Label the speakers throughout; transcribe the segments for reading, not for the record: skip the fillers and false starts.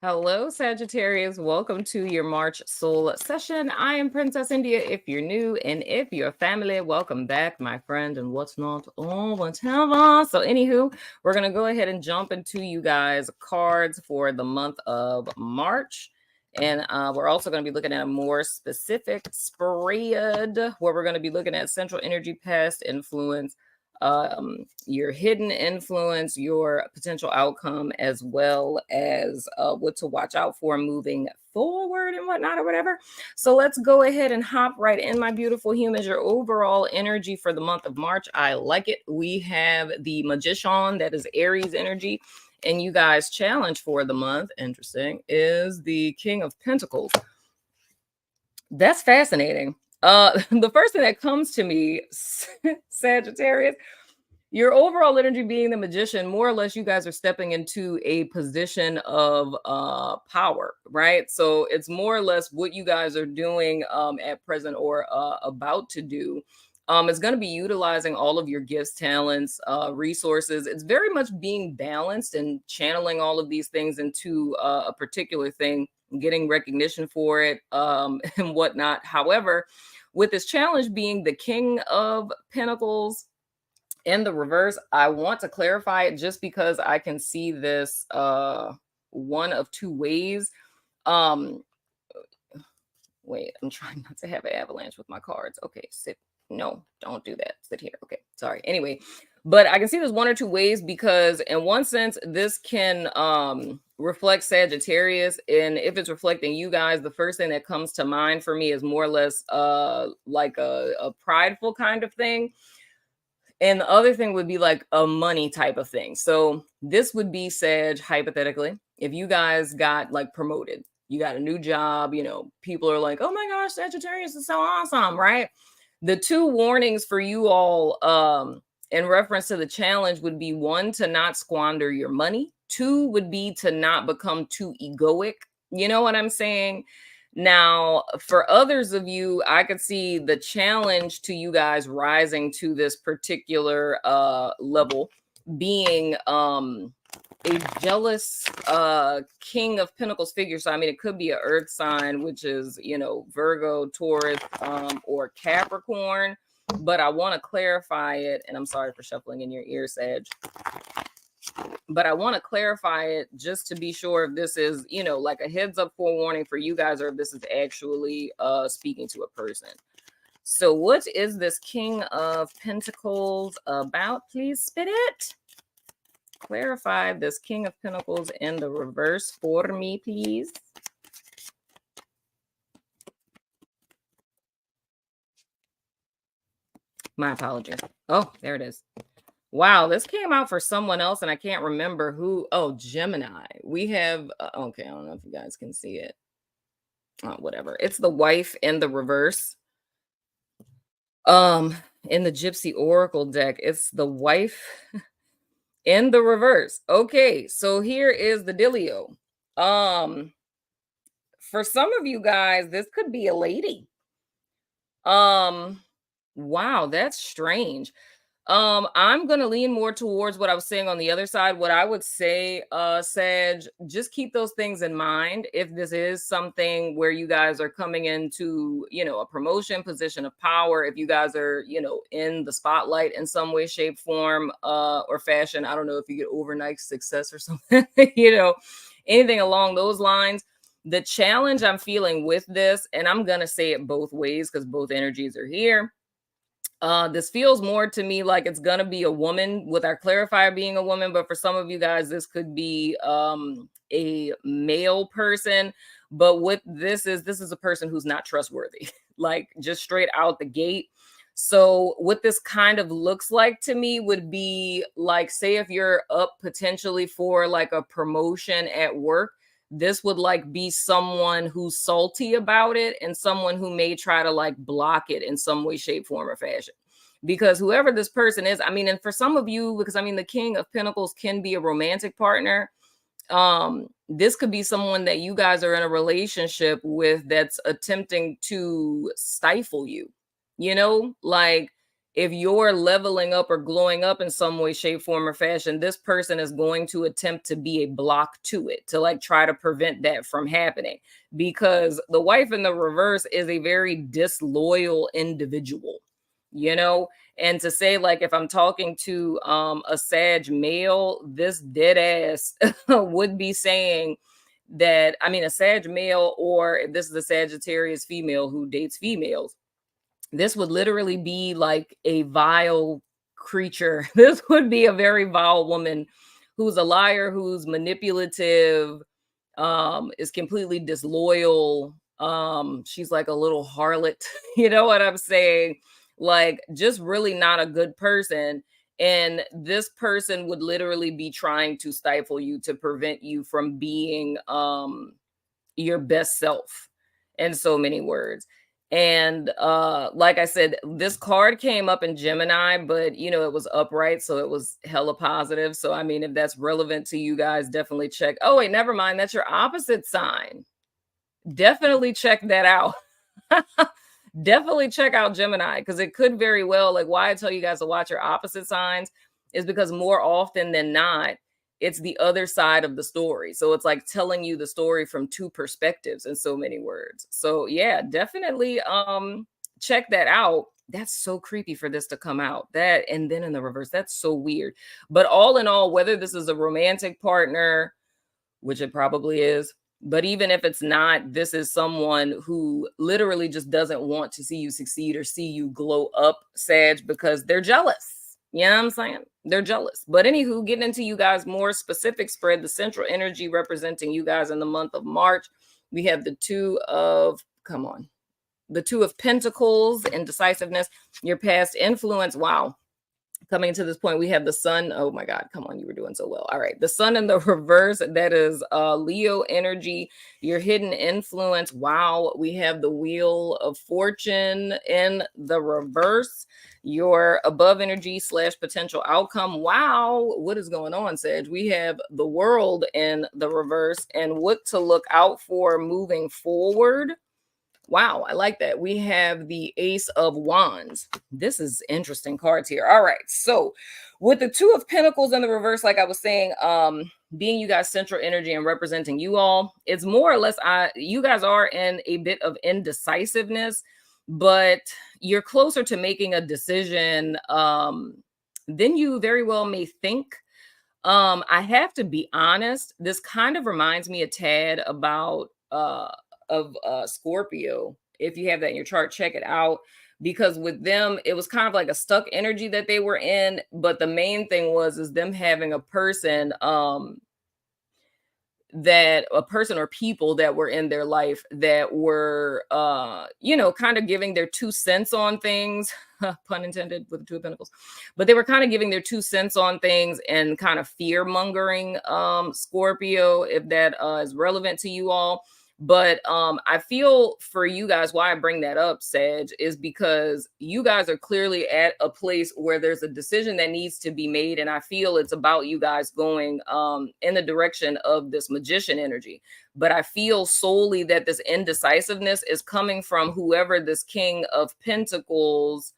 Speaker 1: Hello, Sagittarius. Welcome to your March soul session. I am Princess India if you're new, and if you're family, welcome back, my friend. And what's not, oh, whatever. So, anywho, we're going to go ahead and jump into you guys' cards for the month of March. And we're also going to be looking at a more specific spread where we're going to be looking at central energy, past influence, your hidden influence, your potential outcome, as well as what to watch out for moving forward and whatnot or whatever. So let's go ahead and hop right in, my beautiful humans. Your overall energy for the month of March, I like it. We have the Magician, that is Aries energy. And you guys' challenge for the month, interesting, is the King of Pentacles. That's fascinating. The first thing that comes to me, Sagittarius, your overall energy being the Magician, more or less you guys are stepping into a position of power, right? So it's more or less what you guys are doing at present or about to do. It's going to be utilizing all of your gifts, talents, resources. It's very much being balanced and channeling all of these things into a particular thing, getting recognition for it and whatnot. However, with this challenge being the King of Pentacles in the reverse, I want to clarify it just because I can see this one of two ways. Wait, I'm trying not to have an avalanche with my cards. Okay, sit. No, don't do that. Sit here. Okay, sorry. Anyway, but I can see there's one or two ways because in one sense, this can reflect Sagittarius. And if it's reflecting you guys, the first thing that comes to mind for me is more or less like a prideful kind of thing. And the other thing would be like a money type of thing. So this would be Sag, hypothetically, if you guys got like promoted, you got a new job, people are like, oh my gosh, Sagittarius is so awesome, right? The two warnings for you all in reference to the challenge would be one, to not squander your money. Two would be to not become too egoic. You know what I'm saying? Now, for others of you, I could see the challenge to you guys rising to this particular level being a jealous King of Pentacles figure. So, I mean, it could be an earth sign, which is, Virgo, Taurus, or Capricorn. But I want to clarify it. And I'm sorry for shuffling in your ear, Sag. But I want to clarify it just to be sure if this is, like a heads up forewarning for you guys, or if this is actually speaking to a person. So what is this King of Pentacles about? Please spit it. Clarify this King of Pentacles in the reverse for me, please. My apologies. Oh, there it is. Wow, this came out for someone else, and I can't remember who. Oh, Gemini. We have, okay, I don't know if you guys can see it. Oh, whatever. It's the wife in the reverse. In the Gypsy Oracle deck, it's the wife in the reverse. Okay, so here is the dealio. For some of you guys, this could be a lady. Wow, that's strange. I'm gonna lean more towards what I was saying on the other side. What I would say, Sag, just keep those things in mind. If this is something where you guys are coming into, a promotion, position of power, if you guys are, in the spotlight in some way, shape, form, or fashion. I don't know if you get overnight success or something, anything along those lines. The challenge I'm feeling with this, and I'm gonna say it both ways because both energies are here. This feels more to me like it's gonna be a woman, with our clarifier being a woman, but for some of you guys, this could be a male person. But what this is a person who's not trustworthy, like just straight out the gate. So what this kind of looks like to me would be like, say if you're up potentially for like a promotion at work, this would like be someone who's salty about it and someone who may try to like block it in some way, shape, form, or fashion. Because whoever this person is, I mean, and for some of you, because I mean, the King of Pentacles can be a romantic partner. This could be someone that you guys are in a relationship with that's attempting to stifle you, like if you're leveling up or glowing up in some way, shape, form, or fashion, this person is going to attempt to be a block to it, to like try to prevent that from happening. Because the wife in the reverse is a very disloyal individual, you know? And to say, like, if I'm talking to a Sag male, this dead ass would be saying that, I mean, a Sag male, or if this is a Sagittarius female who dates females, this would literally be like a vile creature. This would be a very vile woman who's a liar, who's manipulative, is completely disloyal. She's like a little harlot. You know what I'm saying? Like, just really not a good person. And this person would literally be trying to stifle you, to prevent you from being your best self, in so many words. And like I said, this card came up in Gemini, but you know, it was upright, so it was hella positive. So I mean, if that's relevant to you guys, definitely check. Oh wait, never mind, that's your opposite sign. Definitely check that out. Definitely check out Gemini, because it could very well, like, why I tell you guys to watch your opposite signs is because more often than not, it's the other side of the story. So it's like telling you the story from two perspectives, in so many words. So yeah, definitely check that out. That's so creepy for this to come out. That, and then in the reverse, that's so weird. But all in all, whether this is a romantic partner, which it probably is, but even if it's not, this is someone who literally just doesn't want to see you succeed or see you glow up, Sag, because they're jealous. You know what I'm saying? They're jealous. But anywho, getting into you guys more specific spread, the central energy representing you guys in the month of March, we have the Two of Pentacles and decisiveness, your past influence. Wow. Coming to this point, we have the sun. Oh my God, come on, you were doing so well. All right, the sun in the reverse, that is Leo energy, your hidden influence. Wow, we have the wheel of fortune in the reverse, your above energy / potential outcome. Wow, what is going on, Sag? We have the world in the reverse and what to look out for moving forward. Wow, I like that. We have the Ace of Wands. This is interesting cards here. All right, so with the Two of Pentacles in the reverse, like I was saying, being you guys central energy and representing you all, it's more or less you guys are in a bit of indecisiveness, but you're closer to making a decision than you very well may think. I have to be honest, this kind of reminds me a tad about Scorpio. If you have that in your chart, check it out, because with them it was kind of like a stuck energy that they were in, but the main thing is them having a person or people that were in their life that were kind of giving their 2 cents on things, pun intended with the Two of Pentacles, but they were kind of giving their 2 cents on things and kind of fear mongering, Scorpio, if that is relevant to you all. But I feel for you guys, why I bring that up, Sag, is because you guys are clearly at a place where there's a decision that needs to be made. And I feel it's about you guys going in the direction of this Magician energy. But I feel solely that this indecisiveness is coming from whoever this King of Pentacles.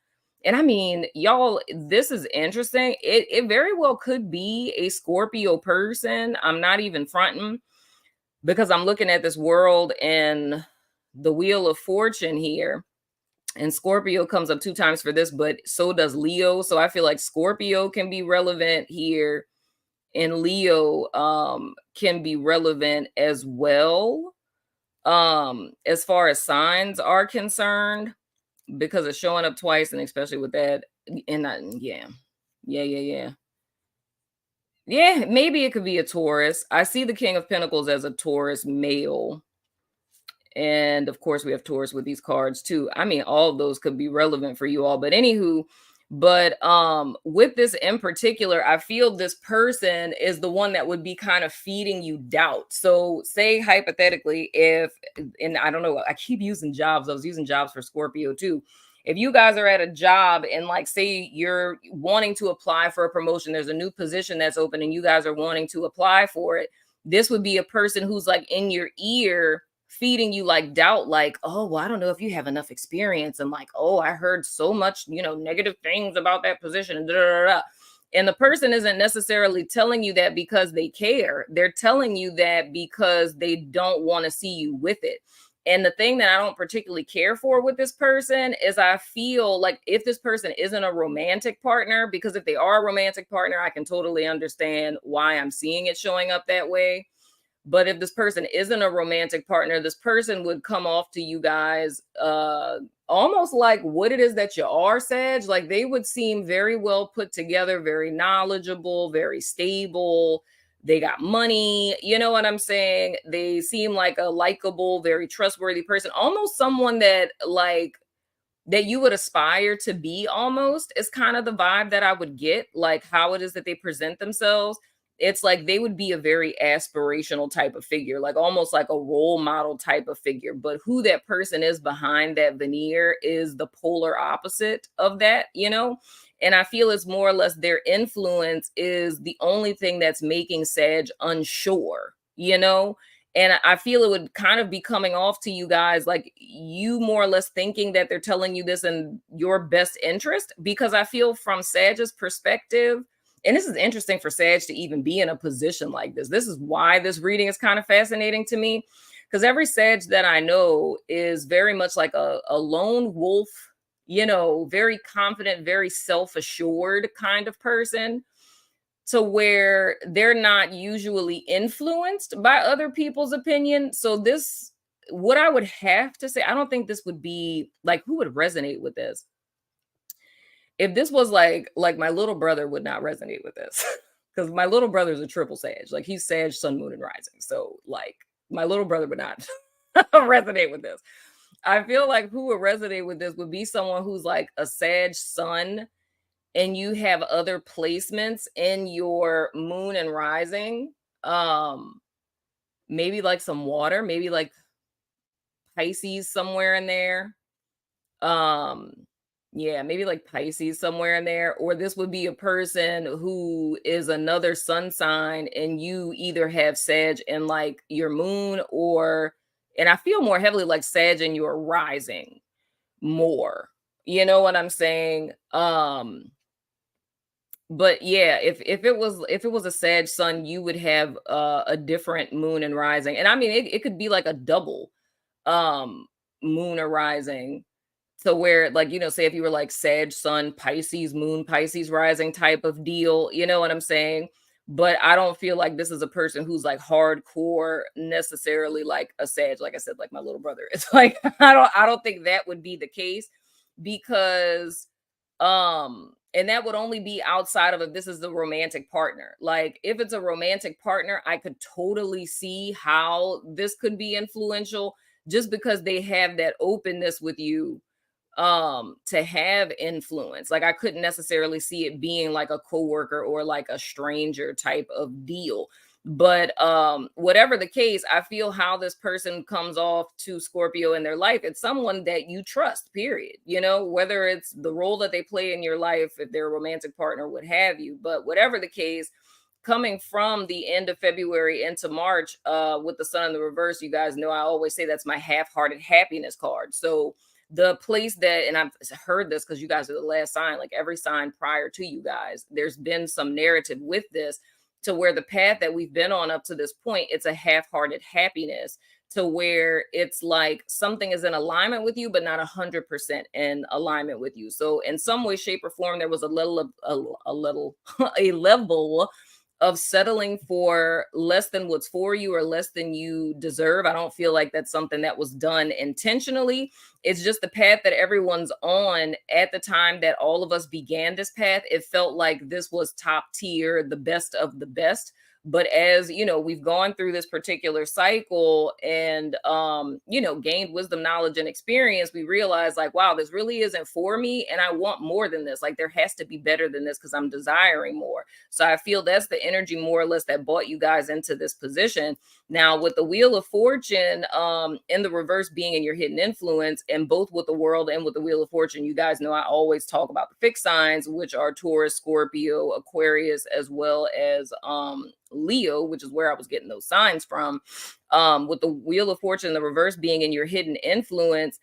Speaker 1: And I mean, y'all, this is interesting. It very well could be a Scorpio person. I'm not even fronting, because I'm looking at this world and the Wheel of Fortune here, and Scorpio comes up 2 times for this, but so does Leo. So I feel like Scorpio can be relevant here, and Leo can be relevant as well, as far as signs are concerned, because it's showing up twice, and especially with that. And yeah. Yeah, maybe it could be a Taurus. I see the King of Pentacles as a Taurus male. And of course, we have Taurus with these cards too. I mean, all of those could be relevant for you all. But anywho, with this in particular, I feel this person is the one that would be kind of feeding you doubt. So say hypothetically, and I don't know, I keep using jobs. I was using jobs for Scorpio too. If you guys are at a job and like say you're wanting to apply for a promotion, there's a new position that's open and you guys are wanting to apply for it, this would be a person who's like in your ear feeding you like doubt, like, oh, well, I don't know if you have enough experience. And like, oh, I heard so much, negative things about that position. And, da, da, da, da. And the person isn't necessarily telling you that because they care. They're telling you that because they don't want to see you with it. And the thing that I don't particularly care for with this person is I feel like if this person isn't a romantic partner, because if they are a romantic partner, I can totally understand why I'm seeing it showing up that way. But if this person isn't a romantic partner, this person would come off to you guys almost like what it is that you are, Sag. Like they would seem very well put together, very knowledgeable, very stable. They got money. You know what I'm saying? They seem like a likable, very trustworthy person, almost someone that that you would aspire to be almost is kind of the vibe that I would get, like how it is that they present themselves. It's like they would be a very aspirational type of figure, like almost like a role model type of figure. But who that person is behind that veneer is the polar opposite of that, And I feel it's more or less their influence is the only thing that's making Sag unsure. And I feel it would kind of be coming off to you guys like you more or less thinking that they're telling you this in your best interest, because I feel from Sag's perspective, and this is interesting for Sag to even be in a position like this. This is why this reading is kind of fascinating to me, because every Sag that I know is very much like a lone wolf, very confident, very self-assured kind of person, to where they're not usually influenced by other people's opinion. So this, what I would have to say, I don't think this would be like, who would resonate with this? If this was like my little brother would not resonate with this because my little brother's a triple Sag. Like he's Sag, Sun, Moon, and Rising. So like my little brother would not resonate with this. I feel like who would resonate with this would be someone who's like a Sag Sun, and you have other placements in your moon and rising, maybe like some water, maybe like Pisces somewhere in there. Yeah, maybe like Pisces somewhere in there. Or this would be a person who is another sun sign, and you either have Sag in like your moon, and I feel more heavily like Sag in your rising more. You know what I'm saying? But yeah, if it was a Sag Sun, you would have a different moon and rising. And I mean it could be like a double um moon or rising, to where like, say if you were like Sag Sun, Pisces moon, Pisces rising type of deal, you know what I'm saying? But I don't feel like this is a person who's like hardcore necessarily like a Sag, like I said, like my little brother. It's like I don't think that would be the case, because and that would only be outside of if this is the romantic partner. Like if it's a romantic partner, I could totally see how this could be influential, just because they have that openness with you to have influence. Like I couldn't necessarily see it being like a coworker or like a stranger type of deal. But whatever the case, I feel how this person comes off to Scorpio in their life, it's someone that you trust, period. Whether it's the role that they play in your life, if they're a romantic partner, what have you. But whatever the case, coming from the end of February into March, with the sun in the reverse, you guys know I always say that's my half-hearted happiness card. So the place that, and I've heard this because you guys are the last sign, like every sign prior to you guys, there's been some narrative with this, to where the path that we've been on up to this point, it's a half-hearted happiness, to where it's like something is in alignment with you, but not 100% in alignment with you. So in some way, shape, or form, there was a level of settling for less than what's for you or less than you deserve. I don't feel like that's something that was done intentionally. It's just the path that everyone's on at the time that all of us began this path. It felt like this was top tier, the best of the best. But as we've gone through this particular cycle and gained wisdom, knowledge, and experience, we realize like, wow, this really isn't for me, and I want more than this. Like there has to be better than this, because I'm desiring more. So I feel that's the energy more or less that brought you guys into this position. Now with the Wheel of Fortune in the reverse being in your hidden influence, and both with the World and with the Wheel of Fortune, you guys know I always talk about the fixed signs, which are Taurus, Scorpio, Aquarius, as well as Leo, which is where I was getting those signs from, with the Wheel of Fortune in the reverse being in your hidden influence,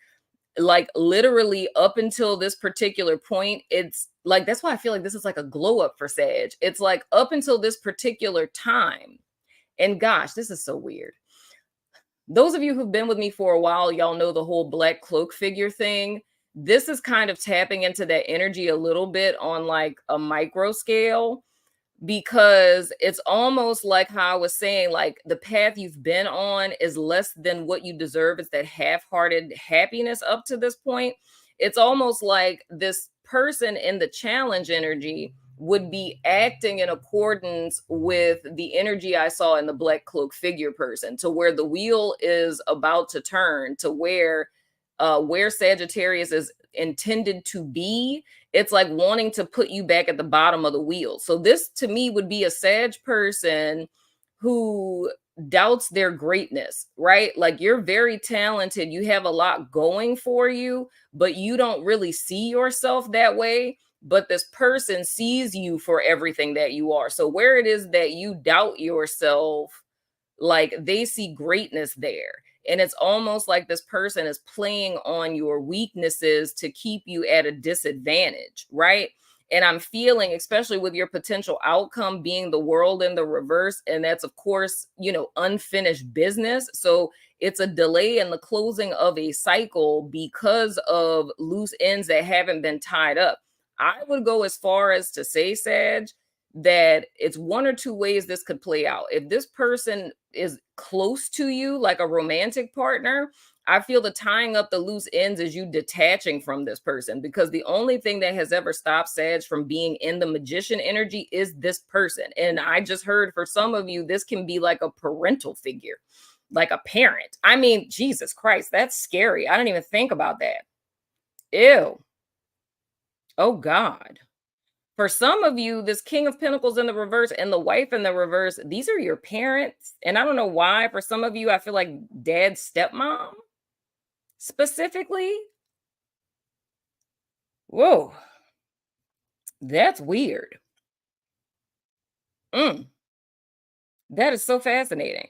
Speaker 1: like literally up until this particular point, it's like, that's why I feel like this is like a glow up for Sag. It's like up until this particular time. And gosh, this is so weird. Those of you who've been with me for a while, y'all know the whole black cloak figure thing. This is kind of tapping into that energy a little bit on like a micro scale, because it's almost like how I was saying, like the path you've been on is less than what you deserve. It's that half-hearted happiness up to this point. It's almost like this person in the challenge energy would be acting in accordance with the energy I saw in the black cloak figure person, to where the wheel is about to turn to where Sagittarius is intended to be. It's like wanting to put you back at the bottom of the wheel. So this to me would be a Sag person who doubts their greatness, right? Like you're very talented, you have a lot going for you, but you don't really see yourself that way. But this person sees you for everything that you are. So where it is that you doubt yourself, like they see greatness there. And it's almost like this person is playing on your weaknesses to keep you at a disadvantage, right? And I'm feeling, especially with your potential outcome being the world in the reverse, and that's of course, unfinished business. So it's a delay in the closing of a cycle because of loose ends that haven't been tied up. I would go as far as to say, Sag, that it's one or two ways this could play out. If this person is close to you, like a romantic partner, I feel the tying up the loose ends is you detaching from this person, because the only thing that has ever stopped Sag from being in the magician energy is this person. And I just heard for some of you, this can be like a parental figure, like a parent. I mean, Jesus Christ, that's scary. I didn't even think about that. Ew. Oh God. For some of you, this King of Pentacles in the reverse and the wife in the reverse, these are your parents. And I don't know why. For some of you, I feel like dad's stepmom specifically. Whoa. That's weird. That is so fascinating.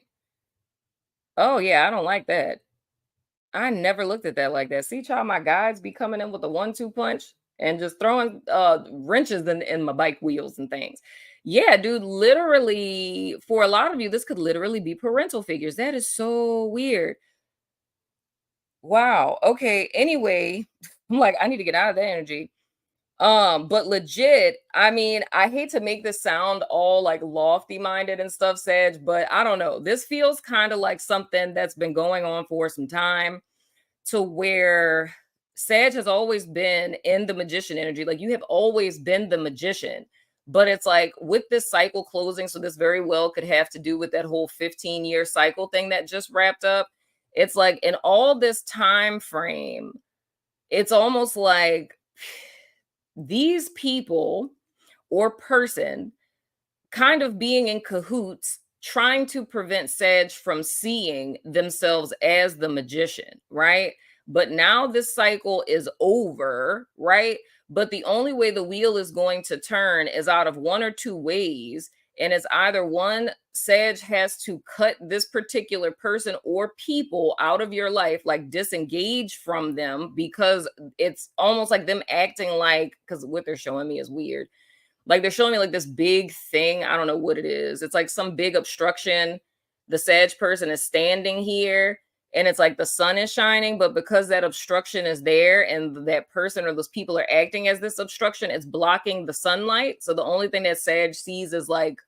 Speaker 1: Oh, yeah, I don't like that. I never looked at that like that. See, child, my guides be coming in with a 1-2 punch and just throwing wrenches in my bike wheels and things. Yeah, dude, literally, for a lot of you, this could literally be parental figures. That is so weird. Wow. Okay. Anyway, I'm like, I need to get out of that energy. But legit, I mean, I hate to make this sound all like lofty minded and stuff, Sag, but I don't know. This feels kind of like something that's been going on for some time, to where Sag has always been in the magician energy. Like you have always been the magician, but it's like with this cycle closing. So this very well could have to do with that whole 15-year cycle thing that just wrapped up. It's like in all this time frame, it's almost like these people or person kind of being in cahoots, trying to prevent Sag from seeing themselves as the magician, right? But now this cycle is over, right? But the only way the wheel is going to turn is out of one or two ways. And it's either one, Sag has to cut this particular person or people out of your life, like disengage from them, because it's almost like them acting like, because what they're showing me is weird. Like they're showing me like this big thing. I don't know what it is. It's like some big obstruction. The Sag person is standing here and it's like the sun is shining, but because that obstruction is there and that person or those people are acting as this obstruction, it's blocking the sunlight. So the only thing that Sag sees is like,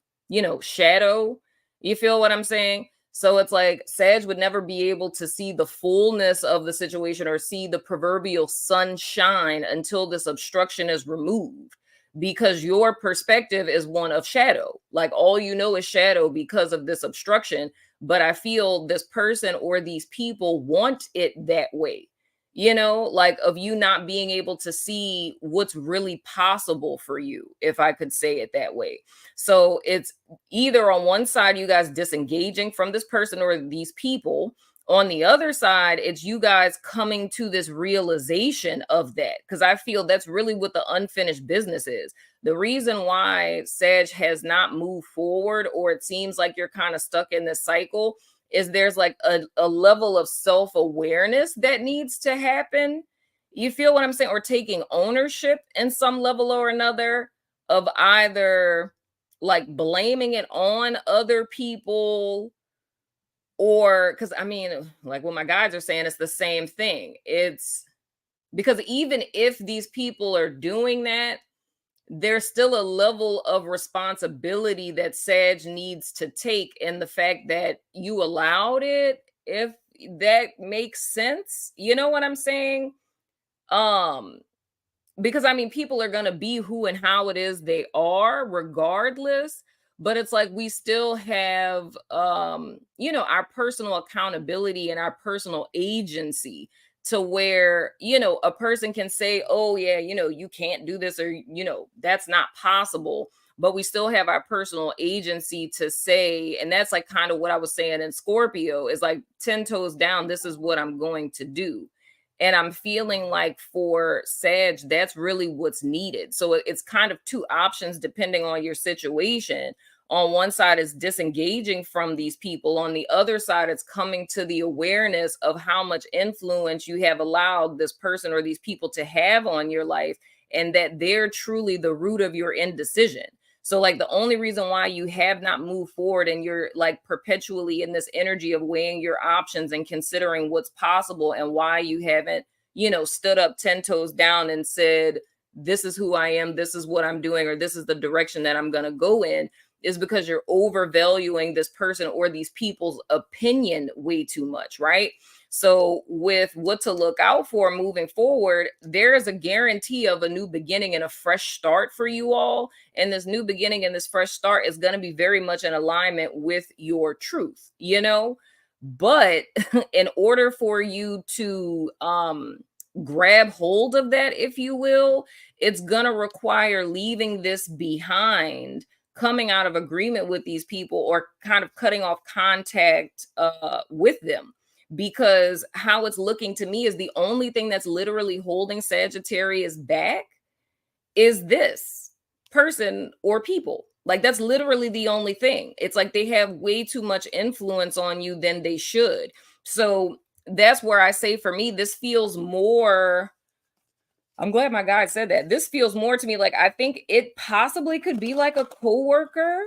Speaker 1: shadow. You feel what I'm saying? So it's like Sag would never be able to see the fullness of the situation or see the proverbial sunshine until this obstruction is removed, because your perspective is one of shadow. Like all you know is shadow because of this obstruction. But I feel this person or these people want it that way. like of you not being able to see what's really possible for you, if I could say it that way. So it's either on one side, you guys disengaging from this person or these people. On the other side, it's you guys coming to this realization of that. Because I feel that's really what the unfinished business is. The reason why Sag has not moved forward, or it seems like you're kind of stuck in this cycle, is there's like a level of self-awareness that needs to happen. You feel what I'm saying? Or taking ownership in some level or another of either like blaming it on other people, or because I mean, like what my guides are saying, it's the same thing. It's because even if these people are doing that, there's still a level of responsibility that Sag needs to take in the fact that you allowed it, if that makes sense. You know what I'm saying? Um, because I mean, people are going to be who and how it is they are regardless, but it's like we still have our personal accountability and our personal agency, to where a person can say, oh yeah, you can't do this, or that's not possible, but we still have our personal agency to say. And that's like kind of what I was saying in Scorpio, is like 10 toes down, this is what I'm going to do. And I'm feeling like for Sag, that's really what's needed. So it's kind of two options depending on your situation. On one side, it's disengaging from these people. On the other side, it's coming to the awareness of how much influence you have allowed this person or these people to have on your life, and that they're truly the root of your indecision. So like the only reason why you have not moved forward, and you're like perpetually in this energy of weighing your options and considering what's possible, and why you haven't, stood up 10 toes down and said, this is who I am, this is what I'm doing, or this is the direction that I'm going to go in, is because you're overvaluing this person or these people's opinion way too much, right? So with what to look out for moving forward, there is a guarantee of a new beginning and a fresh start for you all. And this new beginning and this fresh start is going to be very much in alignment with your truth, But in order for you to grab hold of that, if you will, it's going to require leaving this behind, coming out of agreement with these people, or kind of cutting off contact with them. Because how it's looking to me is the only thing that's literally holding Sagittarius back is this person or people. Like that's literally the only thing. It's like they have way too much influence on you than they should. So that's where I say, for me, this feels more, I'm glad my guy said that. This feels more to me like I think it possibly could be like a coworker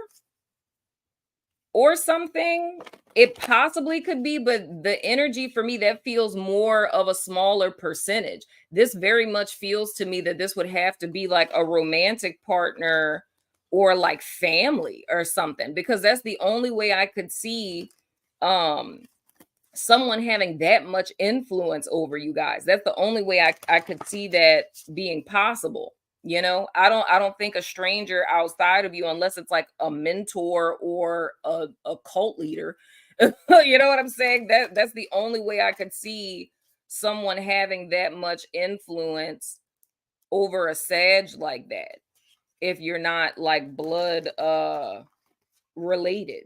Speaker 1: or something. It possibly could be, but the energy for me, that feels more of a smaller percentage. This very much feels to me that this would have to be like a romantic partner or like family or something, because that's the only way I could see someone having that much influence over you guys. That's the only way I could see that being possible. I don't think a stranger outside of you, unless it's like a mentor or a cult leader, you know what I'm saying? That's the only way I could see someone having that much influence over a Sag like that, if you're not like blood related.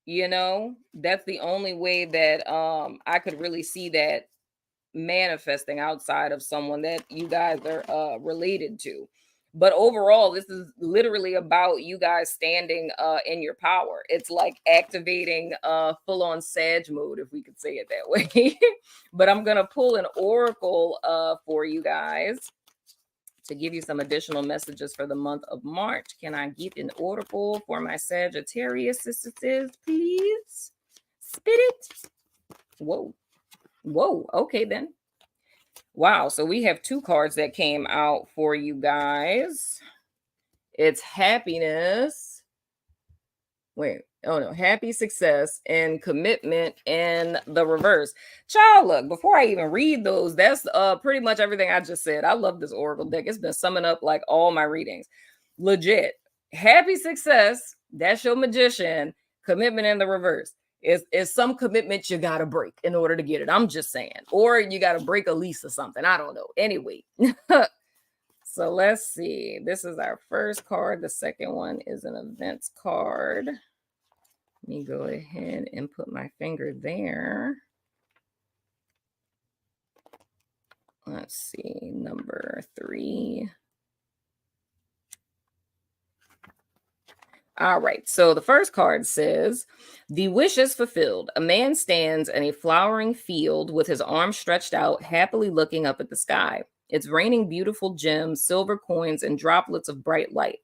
Speaker 1: That's the only way that I could really see that manifesting outside of someone that you guys are related to. But overall, this is literally about you guys standing in your power. It's like activating full-on Sag mode, if we could say it that way. But I'm gonna pull an oracle for you guys to give you some additional messages for the month of March. Can I get an oracle for my Sagittarius sisters, please? Spit it. Whoa. Okay, then. Wow. So we have two cards that came out for you guys. It's happiness. Happy, success, and commitment in the reverse. Child, look, before I even read those, that's pretty much everything I just said. I love this oracle deck. It's been summing up like all my readings. Legit. Happy success, that's your magician. Commitment in the reverse. It's some commitment you got to break in order to get it. I'm just saying. Or you got to break a lease or something. I don't know. Anyway. So let's see. This is our first card. The second one is an events card. Let me go ahead and put my finger there. Let's see. Number 3. All right. So the first card says, the wish is fulfilled. A man stands in a flowering field with his arms stretched out, happily looking up at the sky. It's raining beautiful gems, silver coins, and droplets of bright light.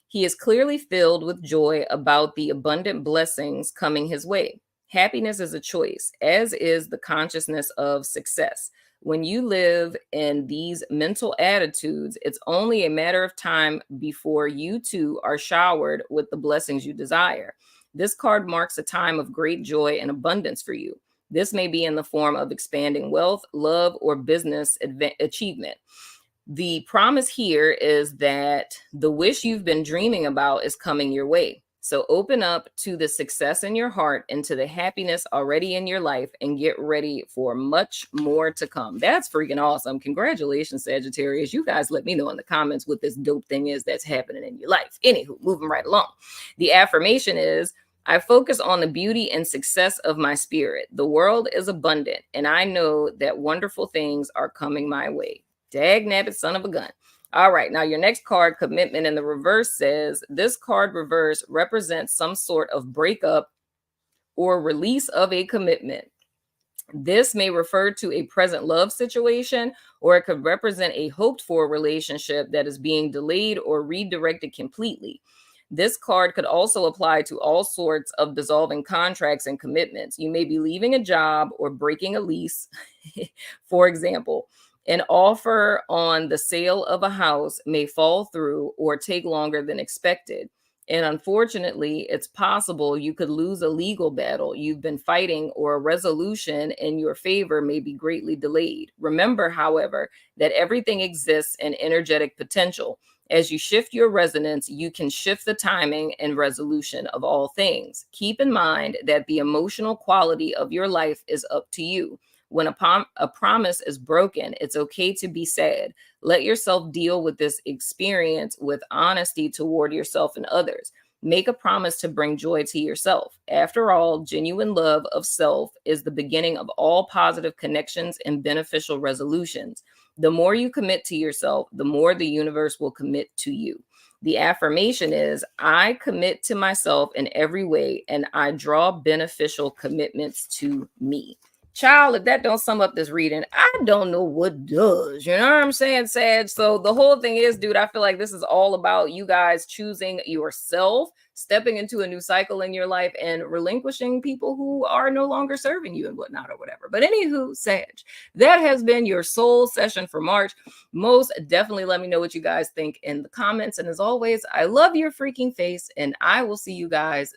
Speaker 1: He is clearly filled with joy about the abundant blessings coming his way. Happiness is a choice, as is the consciousness of success. When you live in these mental attitudes, it's only a matter of time before you too are showered with the blessings you desire. This card marks a time of great joy and abundance for you. This may be in the form of expanding wealth, love, or business achievement. The promise here is that the wish you've been dreaming about is coming your way. So open up to the success in your heart and to the happiness already in your life and get ready for much more to come. That's freaking awesome. Congratulations, Sagittarius. You guys let me know in the comments what this dope thing is that's happening in your life. Anywho, moving right along. The affirmation is, I focus on the beauty and success of my spirit. The world is abundant, and I know that wonderful things are coming my way. Dag nabbit son of a gun. All right, now your next card, commitment in the reverse, says this card reverse represents some sort of breakup or release of a commitment. This may refer to a present love situation, or it could represent a hoped for relationship that is being delayed or redirected completely. This card could also apply to all sorts of dissolving contracts and commitments. You may be leaving a job or breaking a lease, for example. An offer on the sale of a house may fall through or take longer than expected. And unfortunately, it's possible you could lose a legal battle you've been fighting, or a resolution in your favor may be greatly delayed. Remember, however, that everything exists in energetic potential. As you shift your resonance, you can shift the timing and resolution of all things. Keep in mind that the emotional quality of your life is up to you. When a promise is broken, it's okay to be sad. Let yourself deal with this experience with honesty toward yourself and others. Make a promise to bring joy to yourself. After all, genuine love of self is the beginning of all positive connections and beneficial resolutions. The more you commit to yourself, the more the universe will commit to you. The affirmation is, I commit to myself in every way, and I draw beneficial commitments to me. Child, if that don't sum up this reading, I don't know what does. You know what I'm saying, Sag? So the whole thing is, dude, I feel like this is all about you guys choosing yourself, stepping into a new cycle in your life, and relinquishing people who are no longer serving you and whatnot or whatever. But anywho, Sag, that has been your soul session for March. Most definitely let me know what you guys think in the comments. And as always, I love your freaking face, and I will see you guys